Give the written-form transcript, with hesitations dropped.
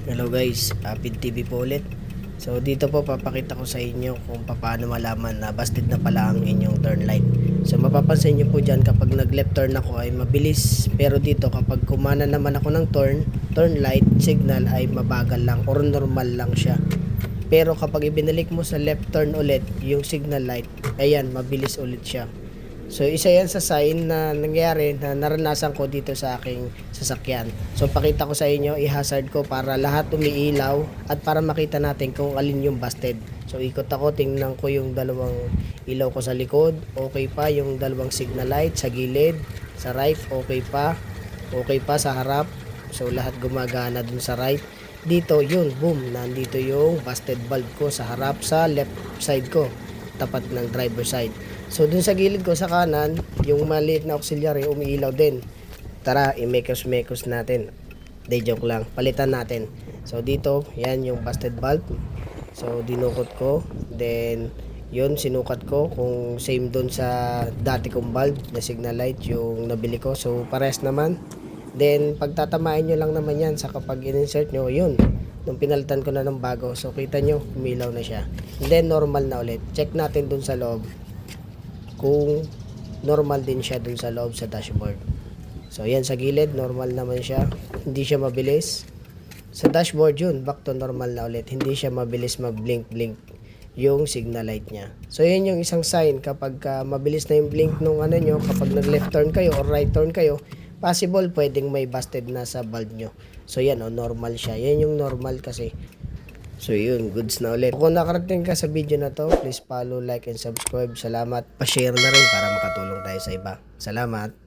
Hello guys, Apid TV po ulit. So dito po papakita ko sa inyo kung paano malaman na busted na pala ang inyong turn light. So mapapansin nyo po dyan kapag nag left turn ako ay mabilis, pero dito kapag kumana naman ako ng turn light signal ay mabagal lang or normal lang siya. Pero kapag ibinalik mo sa left turn ulit yung signal light, ayan mabilis ulit siya. So isa yan sa sign na nangyari na naranasan ko dito sa aking sasakyan. So pakita ko sa inyo, i-hazard ko para lahat umiilaw at para makita natin kung alin yung busted. So ikot ako, tingnan ko yung dalawang ilaw ko sa likod, okay pa. Yung dalawang signal light sa gilid, sa right, okay pa. Okay pa sa harap. So lahat gumagana dun sa right. Dito yun, boom, nandito yung busted bulb ko sa harap, sa left side ko, tapat ng driver side. So dun sa gilid ko sa kanan, yung maliit na auxiliary umiilaw din. Tara, i-mekos natin. Day joke lang, palitan natin. So dito, yan yung busted bulb. So dinukot ko, then yun sinukat ko kung same dun sa dati kong bulb na signal light yung nabili ko. So pares naman. Then pagtatamain nyo lang naman yan sa kapag in-insert nyo, yun. Nung pinalitan ko na ng bago, so kita nyo, umilaw na siya. And then normal na ulit. Check natin dun sa loob kung normal din siya dun sa loob sa dashboard. So yan sa gilid, normal naman siya. Hindi siya mabilis. Sa dashboard yun, back to normal na ulit. Hindi siya mabilis mag-blink-blink yung signal light niya. So yan yung isang sign kapag mabilis na yung blink nung ano nyo, kapag nag-left turn kayo or right turn kayo, possible pwedeng may busted na sa bulb nyo. So yan normal siya. Yan yung normal kasi. So yun, goods na ulit. Kung nakarating ka sa video na to, please follow, like, and subscribe. Salamat. Pa-share na rin para makatulong tayo sa iba. Salamat.